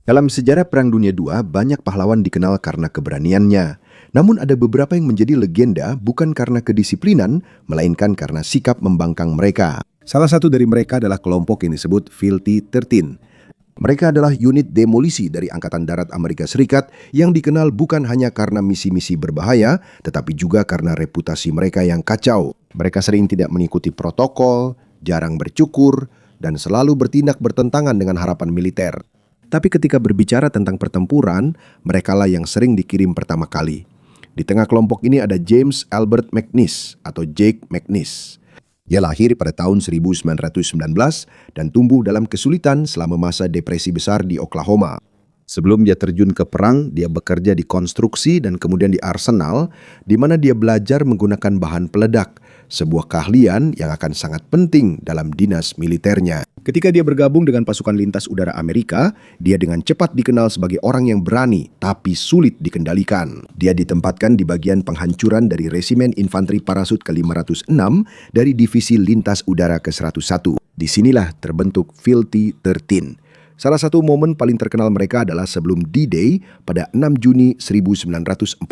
Dalam sejarah Perang Dunia II, banyak pahlawan dikenal karena keberaniannya. Namun ada beberapa yang menjadi legenda bukan karena kedisiplinan, melainkan karena sikap membangkang mereka. Salah satu dari mereka adalah kelompok yang disebut Filthy 13. Mereka adalah unit demolisi dari Angkatan Darat Amerika Serikat yang dikenal bukan hanya karena misi-misi berbahaya, tetapi juga karena reputasi mereka yang kacau. Mereka sering tidak mengikuti protokol, jarang bercukur, dan selalu bertindak bertentangan dengan harapan militer. Tapi ketika berbicara tentang pertempuran, merekalah yang sering dikirim pertama kali. Di tengah kelompok ini ada James Albert McNish atau Jake McNish. Dia lahir pada tahun 1919 dan tumbuh dalam kesulitan selama masa depresi besar di Oklahoma. Sebelum dia terjun ke perang, dia bekerja di konstruksi dan kemudian di arsenal, di mana dia belajar menggunakan bahan peledak, sebuah keahlian yang akan sangat penting dalam dinas militernya. Ketika dia bergabung dengan pasukan lintas udara Amerika, dia dengan cepat dikenal sebagai orang yang berani tapi sulit dikendalikan. Dia ditempatkan di bagian penghancuran dari Resimen Infanteri Parasut ke-506 dari Divisi Lintas Udara ke-101. Disinilah terbentuk Filthy 13. Salah satu momen paling terkenal mereka adalah sebelum D-Day pada 6 Juni 1944.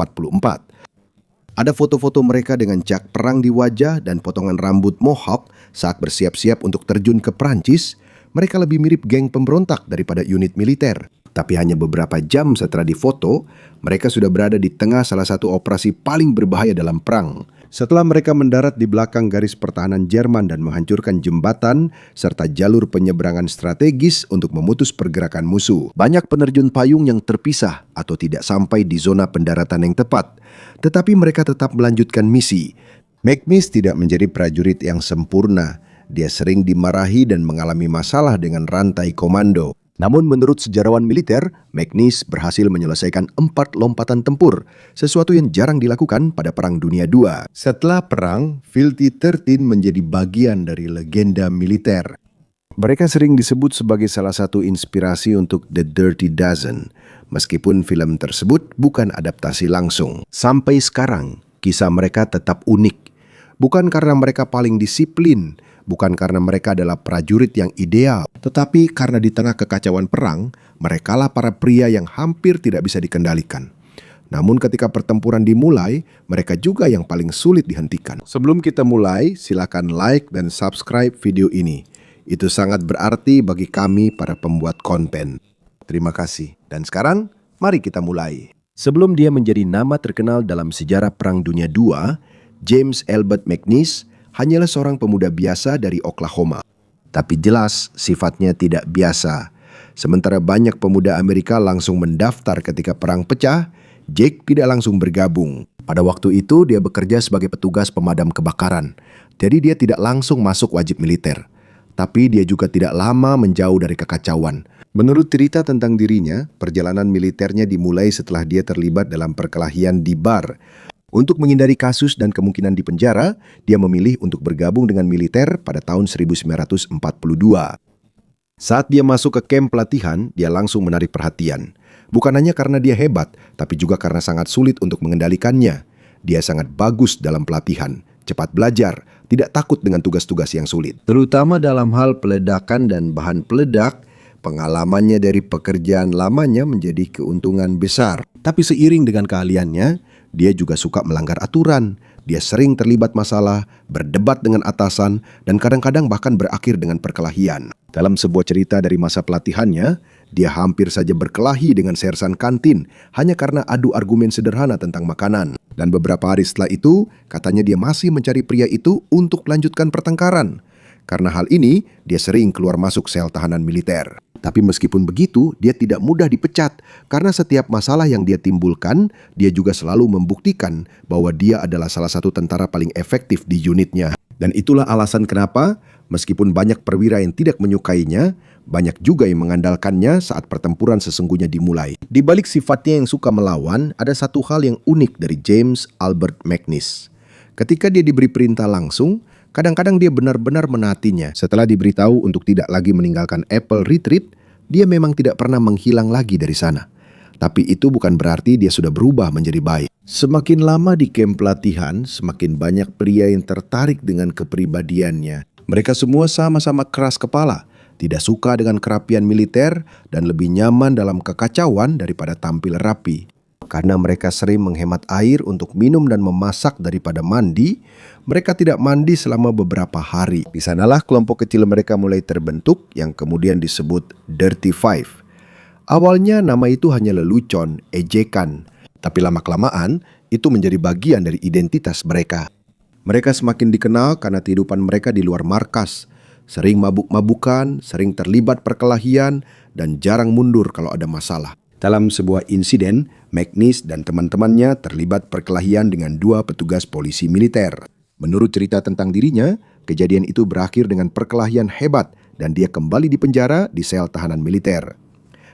Ada foto-foto mereka dengan jak perang di wajah dan potongan rambut mohawk saat bersiap-siap untuk terjun ke Prancis. Mereka lebih mirip geng pemberontak daripada unit militer. Tapi hanya beberapa jam setelah difoto, mereka sudah berada di tengah salah satu operasi paling berbahaya dalam perang. Setelah mereka mendarat di belakang garis pertahanan Jerman dan menghancurkan jembatan serta jalur penyeberangan strategis untuk memutus pergerakan musuh. Banyak penerjun payung yang terpisah atau tidak sampai di zona pendaratan yang tepat. Tetapi mereka tetap melanjutkan misi. McNish tidak menjadi prajurit yang sempurna. Dia sering dimarahi dan mengalami masalah dengan rantai komando. Namun menurut sejarawan militer, McNish berhasil menyelesaikan 4 lompatan tempur, sesuatu yang jarang dilakukan pada Perang Dunia II. Setelah perang, Filthy 13 menjadi bagian dari legenda militer. Mereka sering disebut sebagai salah satu inspirasi untuk The Dirty Dozen, meskipun film tersebut bukan adaptasi langsung. Sampai sekarang, kisah mereka tetap unik. Bukan karena mereka paling disiplin, bukan karena mereka adalah prajurit yang ideal, tetapi karena di tengah kekacauan perang, merekalah para pria yang hampir tidak bisa dikendalikan. Namun ketika pertempuran dimulai, mereka juga yang paling sulit dihentikan. Sebelum kita mulai, silakan like dan subscribe video ini. Itu sangat berarti bagi kami para pembuat konten. Terima kasih. Dan sekarang, mari kita mulai. Sebelum dia menjadi nama terkenal dalam sejarah Perang Dunia II, James Albert McNish hanyalah seorang pemuda biasa dari Oklahoma. Tapi jelas sifatnya tidak biasa. Sementara banyak pemuda Amerika langsung mendaftar ketika perang pecah, Jake tidak langsung bergabung. Pada waktu itu dia bekerja sebagai petugas pemadam kebakaran. Jadi dia tidak langsung masuk wajib militer. Tapi dia juga tidak lama menjauh dari kekacauan. Menurut cerita tentang dirinya, perjalanan militernya dimulai setelah dia terlibat dalam perkelahian di bar. Untuk menghindari kasus dan kemungkinan dipenjara, dia memilih untuk bergabung dengan militer pada tahun 1942. Saat dia masuk ke kamp pelatihan, dia langsung menarik perhatian. Bukan hanya karena dia hebat, tapi juga karena sangat sulit untuk mengendalikannya. Dia sangat bagus dalam pelatihan, cepat belajar, tidak takut dengan tugas-tugas yang sulit. Terutama dalam hal peledakan dan bahan peledak, pengalamannya dari pekerjaan lamanya menjadi keuntungan besar. Tapi seiring dengan keahliannya, dia juga suka melanggar aturan. Dia sering terlibat masalah, berdebat dengan atasan, dan kadang-kadang bahkan berakhir dengan perkelahian. Dalam sebuah cerita dari masa pelatihannya, dia hampir saja berkelahi dengan sersan kantin hanya karena adu argumen sederhana tentang makanan. Dan beberapa hari setelah itu, katanya dia masih mencari pria itu untuk melanjutkan pertengkaran. Karena hal ini, dia sering keluar masuk sel tahanan militer. Tapi meskipun begitu, dia tidak mudah dipecat karena setiap masalah yang dia timbulkan, dia juga selalu membuktikan bahwa dia adalah salah satu tentara paling efektif di unitnya. Dan itulah alasan kenapa, meskipun banyak perwira yang tidak menyukainya, banyak juga yang mengandalkannya saat pertempuran sesungguhnya dimulai. Di balik sifatnya yang suka melawan, ada satu hal yang unik dari James Albert McNish. Ketika dia diberi perintah langsung, kadang-kadang dia benar-benar menaatinya. Setelah diberitahu untuk tidak lagi meninggalkan Apple Retreat, dia memang tidak pernah menghilang lagi dari sana. Tapi itu bukan berarti dia sudah berubah menjadi baik. Semakin lama di kamp pelatihan, semakin banyak pria yang tertarik dengan kepribadiannya. Mereka semua sama-sama keras kepala, tidak suka dengan kerapian militer, dan lebih nyaman dalam kekacauan daripada tampil rapi. Karena mereka sering menghemat air untuk minum dan memasak daripada mandi, mereka tidak mandi selama beberapa hari. Di sanalah kelompok kecil mereka mulai terbentuk yang kemudian disebut Dirty Five. Awalnya nama itu hanya lelucon, ejekan, tapi lama-kelamaan itu menjadi bagian dari identitas mereka. Mereka semakin dikenal karena kehidupan mereka di luar markas, sering mabuk-mabukan, sering terlibat perkelahian, dan jarang mundur kalau ada masalah. Dalam sebuah insiden, McNish dan teman-temannya terlibat perkelahian dengan 2 petugas polisi militer. Menurut cerita tentang dirinya, kejadian itu berakhir dengan perkelahian hebat dan dia kembali di penjara di sel tahanan militer.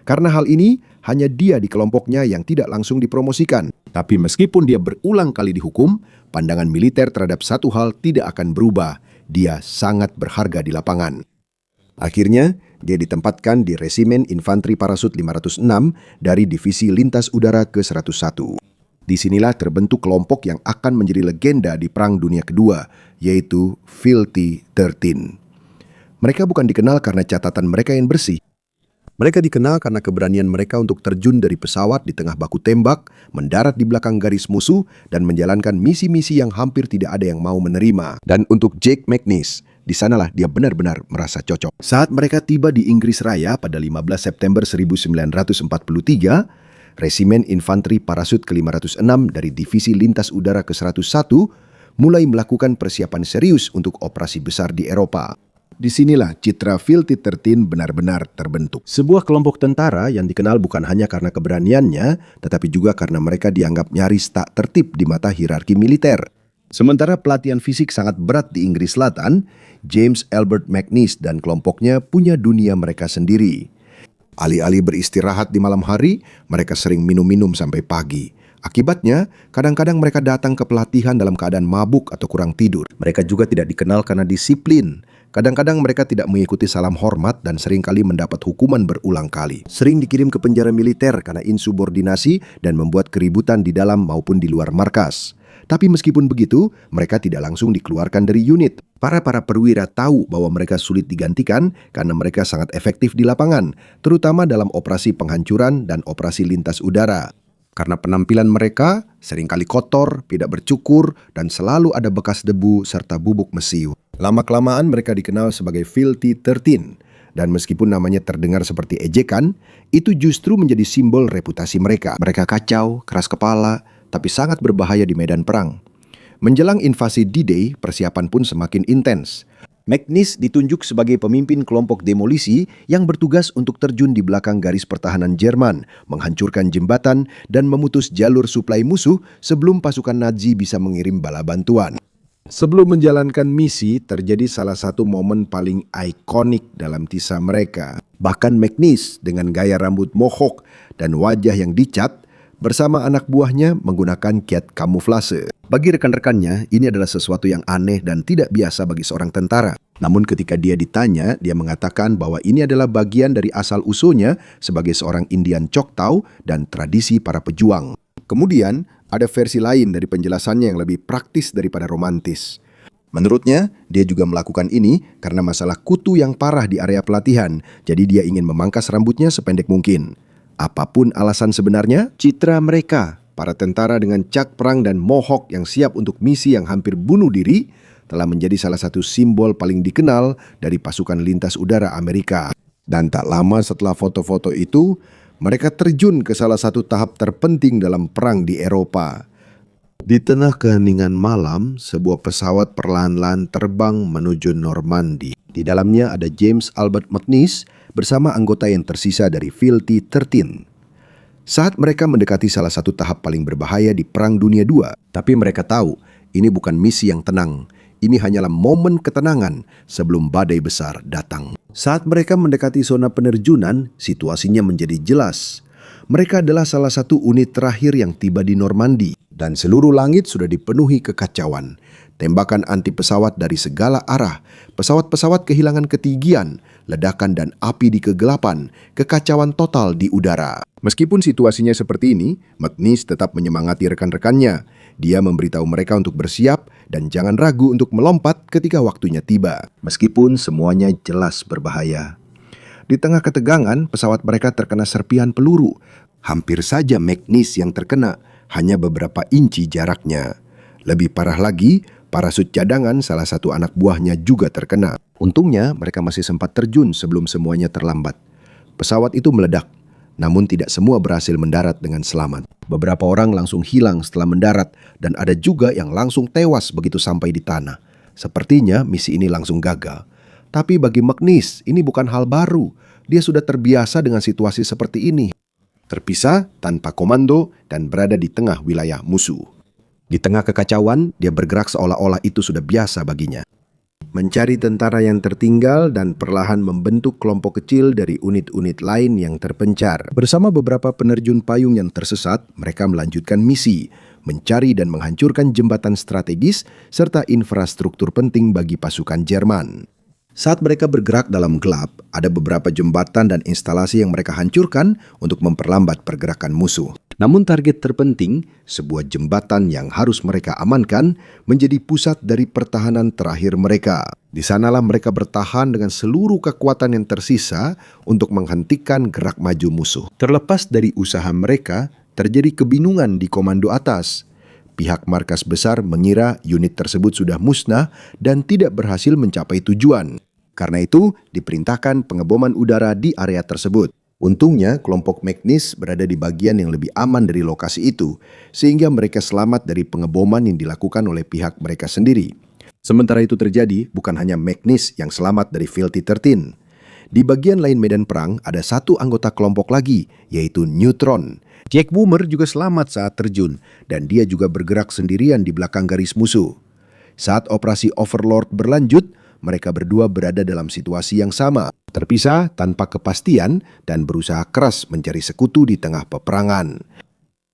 Karena hal ini, hanya dia di kelompoknya yang tidak langsung dipromosikan. Tapi meskipun dia berulang kali dihukum, pandangan militer terhadap satu hal tidak akan berubah. Dia sangat berharga di lapangan. Akhirnya, dia ditempatkan di Resimen Infanteri Parasut 506 dari Divisi Lintas Udara ke-101. Disinilah terbentuk kelompok yang akan menjadi legenda di Perang Dunia Kedua, yaitu Filthy 13. Mereka bukan dikenal karena catatan mereka yang bersih. Mereka dikenal karena keberanian mereka untuk terjun dari pesawat di tengah baku tembak, mendarat di belakang garis musuh, dan menjalankan misi-misi yang hampir tidak ada yang mau menerima. Dan untuk Jake McNish, di sanalah dia benar-benar merasa cocok. Saat mereka tiba di Inggris Raya pada 15 September 1943, Resimen Infanteri Parasut ke-506 dari Divisi Lintas Udara ke-101 mulai melakukan persiapan serius untuk operasi besar di Eropa. Disinilah citra Filthy 13 benar-benar terbentuk. Sebuah kelompok tentara yang dikenal bukan hanya karena keberaniannya, tetapi juga karena mereka dianggap nyaris tak tertib di mata hierarki militer. Sementara pelatihan fisik sangat berat di Inggris Selatan, James Albert McNish dan kelompoknya punya dunia mereka sendiri. Alih-alih beristirahat di malam hari, mereka sering minum-minum sampai pagi. Akibatnya, kadang-kadang mereka datang ke pelatihan dalam keadaan mabuk atau kurang tidur. Mereka juga tidak dikenal karena disiplin. Kadang-kadang mereka tidak mengikuti salam hormat dan seringkali mendapat hukuman berulang kali. Sering dikirim ke penjara militer karena insubordinasi dan membuat keributan di dalam maupun di luar markas. Tapi meskipun begitu, mereka tidak langsung dikeluarkan dari unit. Para perwira tahu bahwa mereka sulit digantikan karena mereka sangat efektif di lapangan, terutama dalam operasi penghancuran dan operasi lintas udara. Karena penampilan mereka seringkali kotor, tidak bercukur, dan selalu ada bekas debu serta bubuk mesiu. Lama-kelamaan mereka dikenal sebagai Filthy 13. Dan meskipun namanya terdengar seperti ejekan, itu justru menjadi simbol reputasi mereka. Mereka kacau, keras kepala, tapi sangat berbahaya di medan perang. Menjelang invasi D-Day, persiapan pun semakin intens. McNish ditunjuk sebagai pemimpin kelompok demolisi yang bertugas untuk terjun di belakang garis pertahanan Jerman, menghancurkan jembatan, dan memutus jalur suplai musuh sebelum pasukan Nazi bisa mengirim bala bantuan. Sebelum menjalankan misi, terjadi salah satu momen paling ikonik dalam kisah mereka. Bahkan McNish dengan gaya rambut mohawk dan wajah yang dicat, bersama anak buahnya menggunakan kiat kamuflase. Bagi rekan-rekannya, ini adalah sesuatu yang aneh dan tidak biasa bagi seorang tentara. Namun ketika dia ditanya, dia mengatakan bahwa ini adalah bagian dari asal-usulnya sebagai seorang Indian Choctaw dan tradisi para pejuang. Kemudian, ada versi lain dari penjelasannya yang lebih praktis daripada romantis. Menurutnya, dia juga melakukan ini karena masalah kutu yang parah di area pelatihan, jadi dia ingin memangkas rambutnya sependek mungkin. Apapun alasan sebenarnya, citra mereka, para tentara dengan cak perang dan mohawk yang siap untuk misi yang hampir bunuh diri, telah menjadi salah satu simbol paling dikenal dari pasukan lintas udara Amerika. Dan tak lama setelah foto-foto itu, mereka terjun ke salah satu tahap terpenting dalam perang di Eropa. Di tengah keheningan malam, sebuah pesawat perlahan-lahan terbang menuju Normandy. Di dalamnya ada James Albert McNish bersama anggota yang tersisa dari Filthy 13. Saat mereka mendekati salah satu tahap paling berbahaya di Perang Dunia II, tapi mereka tahu ini bukan misi yang tenang. Ini hanyalah momen ketenangan sebelum badai besar datang. Saat mereka mendekati zona penerjunan, situasinya menjadi jelas. Mereka adalah salah satu unit terakhir yang tiba di Normandy, dan seluruh langit sudah dipenuhi kekacauan. Tembakan anti pesawat dari segala arah, pesawat-pesawat kehilangan ketinggian, ledakan dan api di kegelapan, kekacauan total di udara. Meskipun situasinya seperti ini, McNish tetap menyemangati rekan-rekannya. Dia memberitahu mereka untuk bersiap dan jangan ragu untuk melompat ketika waktunya tiba. Meskipun semuanya jelas berbahaya. Di tengah ketegangan, pesawat mereka terkena serpihan peluru. Hampir saja McNish yang terkena, hanya beberapa inci jaraknya. Lebih parah lagi, parasut cadangan salah satu anak buahnya juga terkena. Untungnya, mereka masih sempat terjun sebelum semuanya terlambat. Pesawat itu meledak, namun tidak semua berhasil mendarat dengan selamat. Beberapa orang langsung hilang setelah mendarat, dan ada juga yang langsung tewas begitu sampai di tanah. Sepertinya misi ini langsung gagal. Tapi bagi McNish, ini bukan hal baru. Dia sudah terbiasa dengan situasi seperti ini. Terpisah, tanpa komando, dan berada di tengah wilayah musuh. Di tengah kekacauan, dia bergerak seolah-olah itu sudah biasa baginya. Mencari tentara yang tertinggal dan perlahan membentuk kelompok kecil dari unit-unit lain yang terpencar. Bersama beberapa penerjun payung yang tersesat, mereka melanjutkan misi, mencari dan menghancurkan jembatan strategis serta infrastruktur penting bagi pasukan Jerman. Saat mereka bergerak dalam gelap, ada beberapa jembatan dan instalasi yang mereka hancurkan untuk memperlambat pergerakan musuh. Namun target terpenting, sebuah jembatan yang harus mereka amankan, menjadi pusat dari pertahanan terakhir mereka. Di sanalah mereka bertahan dengan seluruh kekuatan yang tersisa untuk menghentikan gerak maju musuh. Terlepas dari usaha mereka, terjadi kebingungan di komando atas. Pihak markas besar mengira unit tersebut sudah musnah dan tidak berhasil mencapai tujuan. Karena itu, diperintahkan pengeboman udara di area tersebut. Untungnya, kelompok McNish berada di bagian yang lebih aman dari lokasi itu, sehingga mereka selamat dari pengeboman yang dilakukan oleh pihak mereka sendiri. Sementara itu terjadi, bukan hanya McNish yang selamat dari Filthy 13. Di bagian lain medan perang, ada satu anggota kelompok lagi, yaitu Neutron. Jack Woomer juga selamat saat terjun, dan dia juga bergerak sendirian di belakang garis musuh. Saat operasi Overlord berlanjut, mereka berdua berada dalam situasi yang sama, terpisah tanpa kepastian dan berusaha keras mencari sekutu di tengah peperangan.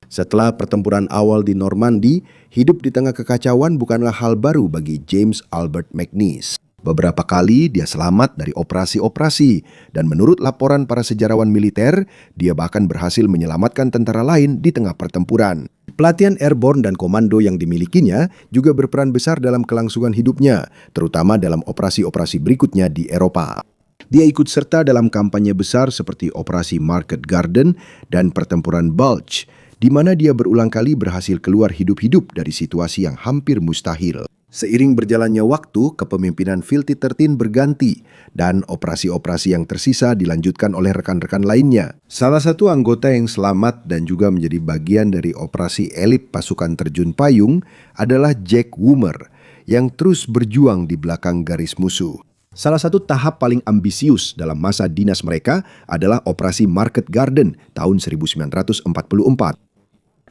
Setelah pertempuran awal di Normandy, hidup di tengah kekacauan bukanlah hal baru bagi James Albert McNish. Beberapa kali dia selamat dari operasi-operasi, dan menurut laporan para sejarawan militer, dia bahkan berhasil menyelamatkan tentara lain di tengah pertempuran. Pelatihan airborne dan komando yang dimilikinya juga berperan besar dalam kelangsungan hidupnya, terutama dalam operasi-operasi berikutnya di Eropa. Dia ikut serta dalam kampanye besar seperti Operasi Market Garden dan Pertempuran Bulge, di mana dia berulang kali berhasil keluar hidup-hidup dari situasi yang hampir mustahil. Seiring berjalannya waktu, kepemimpinan Filthy 13 berganti dan operasi-operasi yang tersisa dilanjutkan oleh rekan-rekan lainnya. Salah satu anggota yang selamat dan juga menjadi bagian dari operasi elit pasukan terjun payung adalah Jack Woomer yang terus berjuang di belakang garis musuh. Salah satu tahap paling ambisius dalam masa dinas mereka adalah Operasi Market Garden tahun 1944.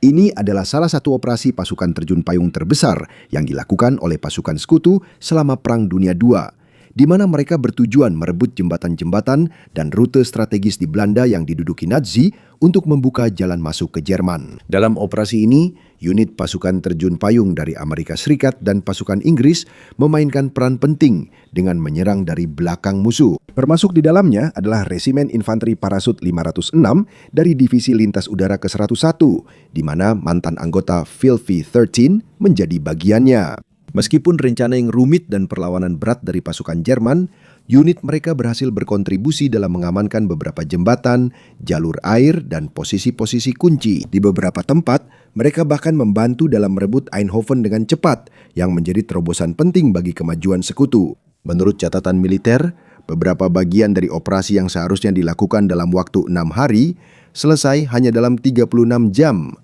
Ini adalah salah satu operasi pasukan terjun payung terbesar yang dilakukan oleh pasukan sekutu selama Perang Dunia II, di mana mereka bertujuan merebut jembatan-jembatan dan rute strategis di Belanda yang diduduki Nazi untuk membuka jalan masuk ke Jerman. Dalam operasi ini, unit pasukan terjun payung dari Amerika Serikat dan pasukan Inggris memainkan peran penting dengan menyerang dari belakang musuh. Termasuk di dalamnya adalah Resimen Infanteri Parasut 506 dari Divisi Lintas Udara ke-101, di mana mantan anggota Filthy 13 menjadi bagiannya. Meskipun rencana yang rumit dan perlawanan berat dari pasukan Jerman, unit mereka berhasil berkontribusi dalam mengamankan beberapa jembatan, jalur air, dan posisi-posisi kunci. Di beberapa tempat, mereka bahkan membantu dalam merebut Eindhoven dengan cepat, yang menjadi terobosan penting bagi kemajuan sekutu. Menurut catatan militer, beberapa bagian dari operasi yang seharusnya dilakukan dalam waktu 6 hari, selesai hanya dalam 36 jam.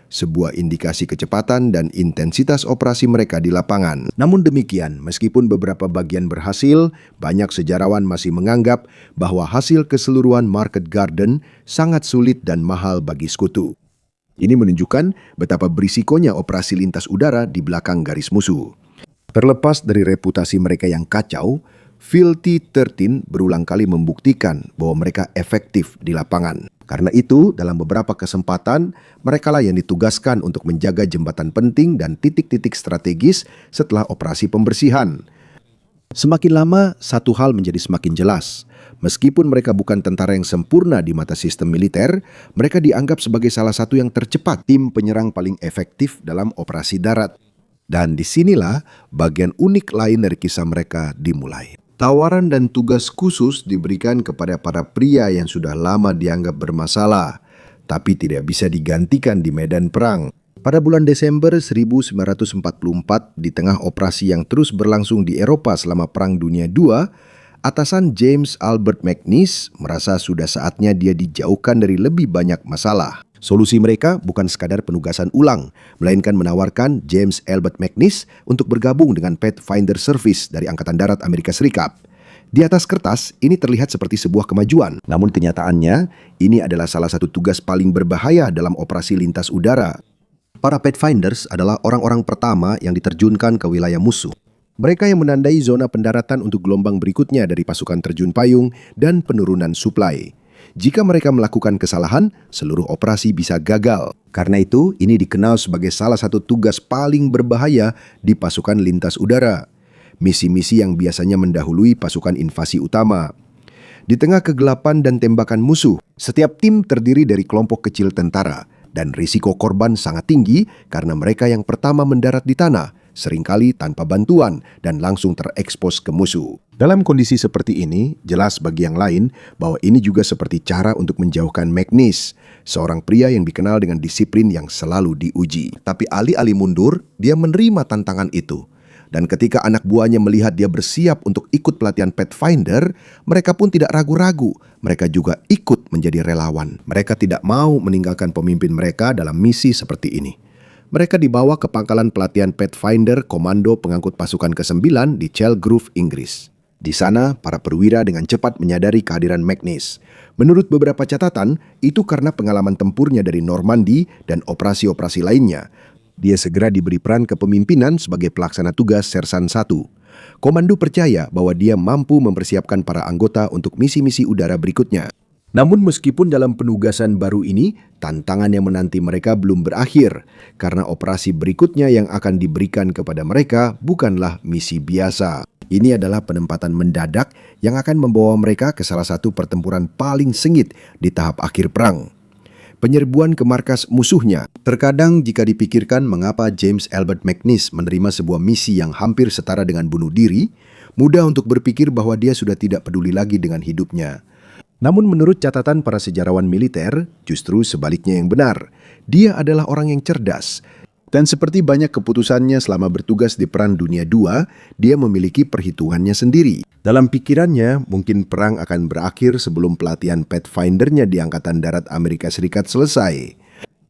Sebuah indikasi kecepatan dan intensitas operasi mereka di lapangan. Namun demikian, meskipun beberapa bagian berhasil, banyak sejarawan masih menganggap bahwa hasil keseluruhan Market Garden sangat sulit dan mahal bagi sekutu. Ini menunjukkan betapa berisikonya operasi lintas udara di belakang garis musuh. Terlepas dari reputasi mereka yang kacau, Filthy 13 berulang kali membuktikan bahwa mereka efektif di lapangan. Karena itu, dalam beberapa kesempatan, merekalah yang ditugaskan untuk menjaga jembatan penting dan titik-titik strategis setelah operasi pembersihan. Semakin lama, satu hal menjadi semakin jelas. Meskipun mereka bukan tentara yang sempurna di mata sistem militer, mereka dianggap sebagai salah satu yang tercepat, tim penyerang paling efektif dalam operasi darat. Dan disinilah bagian unik lain dari kisah mereka dimulai. Tawaran dan tugas khusus diberikan kepada para pria yang sudah lama dianggap bermasalah, tapi tidak bisa digantikan di medan perang. Pada bulan Desember 1944, di tengah operasi yang terus berlangsung di Eropa selama Perang Dunia II, atasan James Albert McNeice merasa sudah saatnya dia dijauhkan dari lebih banyak masalah. Solusi mereka bukan sekadar penugasan ulang, melainkan menawarkan James Albert McNeice untuk bergabung dengan Pathfinder Service dari Angkatan Darat Amerika Serikat. Di atas kertas, ini terlihat seperti sebuah kemajuan. Namun kenyataannya, ini adalah salah satu tugas paling berbahaya dalam operasi lintas udara. Para Pathfinders adalah orang-orang pertama yang diterjunkan ke wilayah musuh. Mereka yang menandai zona pendaratan untuk gelombang berikutnya dari pasukan terjun payung dan penurunan suplai. Jika mereka melakukan kesalahan, seluruh operasi bisa gagal. Karena itu, ini dikenal sebagai salah satu tugas paling berbahaya di pasukan lintas udara. Misi-misi yang biasanya mendahului pasukan invasi utama. Di tengah kegelapan dan tembakan musuh, setiap tim terdiri dari kelompok kecil tentara, dan risiko korban sangat tinggi karena mereka yang pertama mendarat di tanah, seringkali tanpa bantuan dan langsung terekspos ke musuh. Dalam kondisi seperti ini, jelas bagi yang lain bahwa ini juga seperti cara untuk menjauhkan McNeice, seorang pria yang dikenal dengan disiplin yang selalu diuji. Tapi alih-alih mundur, dia menerima tantangan itu. Dan ketika anak buahnya melihat dia bersiap untuk ikut pelatihan Pathfinder, mereka pun tidak ragu-ragu. Mereka juga ikut menjadi relawan. Mereka tidak mau meninggalkan pemimpin mereka dalam misi seperti ini. Mereka dibawa ke pangkalan pelatihan Pathfinder Komando Pengangkut Pasukan ke-9 di Chalgrove, Inggris. Di sana, para perwira dengan cepat menyadari kehadiran McNeice. Menurut beberapa catatan, itu karena pengalaman tempurnya dari Normandy dan operasi-operasi lainnya. Dia segera diberi peran kepemimpinan sebagai pelaksana tugas Sersan 1. Komando percaya bahwa dia mampu mempersiapkan para anggota untuk misi-misi udara berikutnya. Namun meskipun dalam penugasan baru ini, tantangan yang menanti mereka belum berakhir, karena operasi berikutnya yang akan diberikan kepada mereka bukanlah misi biasa. Ini adalah penempatan mendadak yang akan membawa mereka ke salah satu pertempuran paling sengit di tahap akhir perang. Penyerbuan ke markas musuhnya. Terkadang jika dipikirkan mengapa James Albert McNeice menerima sebuah misi yang hampir setara dengan bunuh diri, mudah untuk berpikir bahwa dia sudah tidak peduli lagi dengan hidupnya. Namun menurut catatan para sejarawan militer, justru sebaliknya yang benar. Dia adalah orang yang cerdas. Dan seperti banyak keputusannya selama bertugas di Perang Dunia II, dia memiliki perhitungannya sendiri. Dalam pikirannya, mungkin perang akan berakhir sebelum pelatihan Pathfinder-nya di Angkatan Darat Amerika Serikat selesai.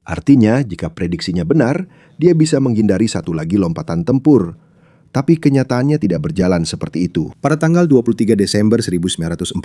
Artinya, jika prediksinya benar, dia bisa menghindari satu lagi lompatan tempur. Tapi kenyataannya tidak berjalan seperti itu. Pada tanggal 23 Desember 1944,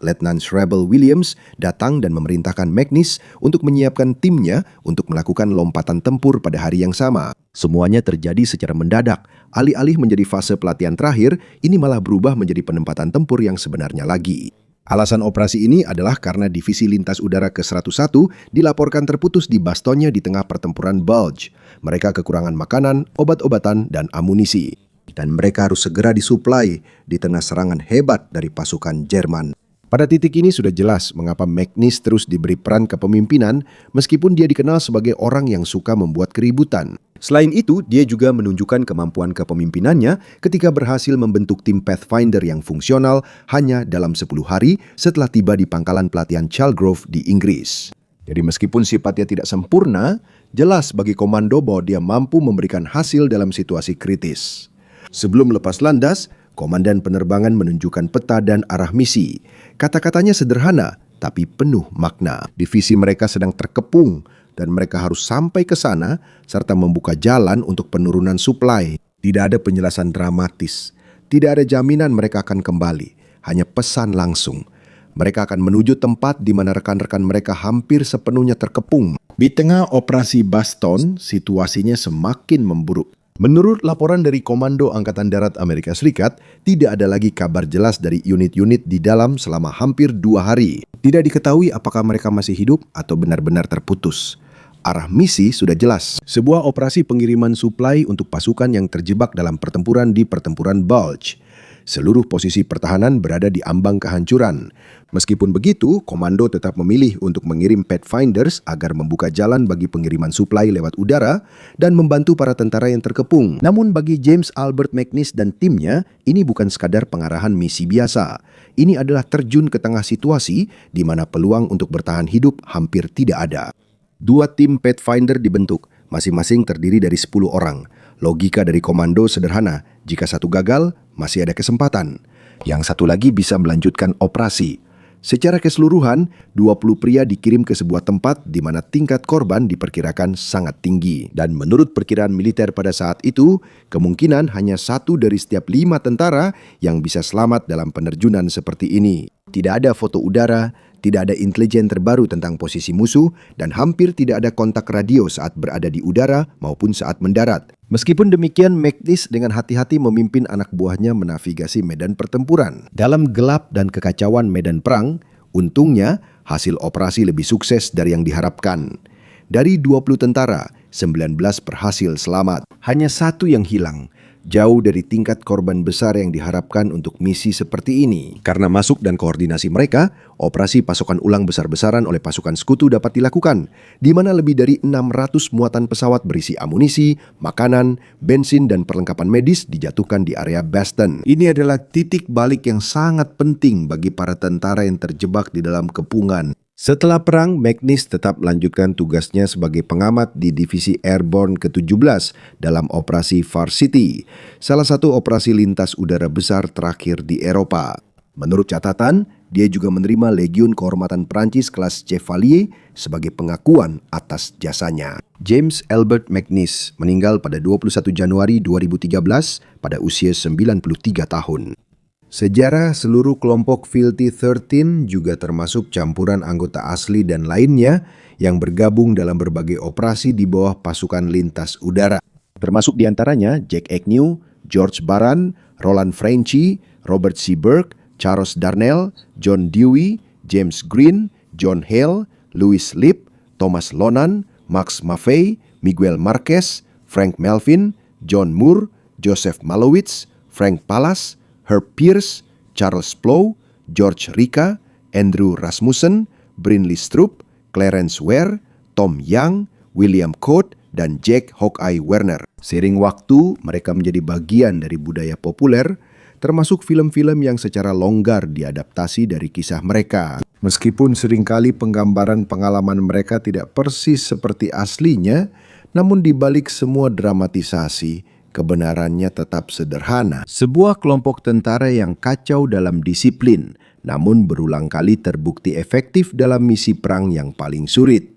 Letnan Shrebel Williams datang dan memerintahkan McNeice untuk menyiapkan timnya untuk melakukan lompatan tempur pada hari yang sama. Semuanya terjadi secara mendadak. Alih-alih menjadi fase pelatihan terakhir, ini malah berubah menjadi penempatan tempur yang sebenarnya lagi. Alasan operasi ini adalah karena Divisi Lintas Udara ke-101 dilaporkan terputus di bastonnya di tengah pertempuran Bulge. Mereka kekurangan makanan, obat-obatan, dan amunisi. Dan mereka harus segera disuplai di tengah serangan hebat dari pasukan Jerman. Pada titik ini sudah jelas mengapa McNeice terus diberi peran kepemimpinan meskipun dia dikenal sebagai orang yang suka membuat keributan. Selain itu, dia juga menunjukkan kemampuan kepemimpinannya ketika berhasil membentuk tim Pathfinder yang fungsional hanya dalam 10 hari setelah tiba di pangkalan pelatihan Chalgrove di Inggris. Jadi meskipun sifatnya tidak sempurna, jelas bagi komando bahwa dia mampu memberikan hasil dalam situasi kritis. Sebelum lepas landas, komandan penerbangan menunjukkan peta dan arah misi. Kata-katanya sederhana, tapi penuh makna. Divisi mereka sedang terkepung, dan mereka harus sampai ke sana serta membuka jalan untuk penurunan suplai. Tidak ada penjelasan dramatis. Tidak ada jaminan mereka akan kembali. Hanya pesan langsung. Mereka akan menuju tempat di mana rekan-rekan mereka hampir sepenuhnya terkepung. Di tengah operasi Baston, situasinya semakin memburuk. Menurut laporan dari Komando Angkatan Darat Amerika Serikat, tidak ada lagi kabar jelas dari unit-unit di dalam selama hampir 2 hari. Tidak diketahui apakah mereka masih hidup atau benar-benar terputus. Arah misi sudah jelas. Sebuah operasi pengiriman suplai untuk pasukan yang terjebak dalam pertempuran di pertempuran Bulge. Seluruh posisi pertahanan berada di ambang kehancuran. Meskipun begitu, komando tetap memilih untuk mengirim Pathfinders agar membuka jalan bagi pengiriman suplai lewat udara dan membantu para tentara yang terkepung. Namun bagi James Albert McNeice dan timnya, ini bukan sekadar pengarahan misi biasa. Ini adalah terjun ke tengah situasi di mana peluang untuk bertahan hidup hampir tidak ada. 2 tim Pathfinder dibentuk, masing-masing terdiri dari 10 orang. Logika dari komando sederhana, jika satu gagal, masih ada kesempatan. Yang satu lagi bisa melanjutkan operasi. Secara keseluruhan, 20 pria dikirim ke sebuah tempat di mana tingkat korban diperkirakan sangat tinggi. Dan menurut perkiraan militer pada saat itu, kemungkinan hanya 1 dari setiap 5 tentara yang bisa selamat dalam penerjunan seperti ini. Tidak ada foto udara, tidak ada intelijen terbaru tentang posisi musuh, dan hampir tidak ada kontak radio saat berada di udara maupun saat mendarat. Meskipun demikian, McNeice dengan hati-hati memimpin anak buahnya menavigasi medan pertempuran. Dalam gelap dan kekacauan medan perang, untungnya hasil operasi lebih sukses dari yang diharapkan. Dari 20 tentara, 19 berhasil selamat. Hanya 1 yang hilang. Jauh dari tingkat korban besar yang diharapkan untuk misi seperti ini. Karena masuk dan koordinasi mereka, operasi pasokan ulang besar-besaran oleh pasukan sekutu dapat dilakukan, di mana lebih dari 600 muatan pesawat berisi amunisi, makanan, bensin, dan perlengkapan medis dijatuhkan di area Bastion. Ini adalah titik balik yang sangat penting bagi para tentara yang terjebak di dalam kepungan. Setelah perang, McNeice tetap melanjutkan tugasnya sebagai pengamat di Divisi Airborne ke-17 dalam operasi Far City, salah satu operasi lintas udara besar terakhir di Eropa. Menurut catatan, dia juga menerima Legiun Kehormatan Prancis kelas Chevalier sebagai pengakuan atas jasanya. James Albert McNeice meninggal pada 21 Januari 2013 pada usia 93 tahun. Sejarah seluruh kelompok Filthy 13 juga termasuk campuran anggota asli dan lainnya yang bergabung dalam berbagai operasi di bawah pasukan lintas udara. Termasuk diantaranya Jack Agnew, George Baran, Roland Frenchy, Robert C. Burke, Charles Darnell, John Dewey, James Green, John Hale, Louis Lip, Thomas Lonan, Max Maffei, Miguel Marquez, Frank Melvin, John Moore, Joseph Malowitz, Frank Pallas, Herb Pierce, Charles Plow, George Rika, Andrew Rasmussen, Brinley Stroop, Clarence Ware, Tom Young, William Code, dan Jack Hawkeye Werner. Seiring waktu, mereka menjadi bagian dari budaya populer, termasuk film-film yang secara longgar diadaptasi dari kisah mereka. Meskipun seringkali penggambaran pengalaman mereka tidak persis seperti aslinya, namun di balik semua dramatisasi, kebenarannya tetap sederhana. Sebuah kelompok tentara yang kacau dalam disiplin, namun berulang kali terbukti efektif dalam misi perang yang paling sulit.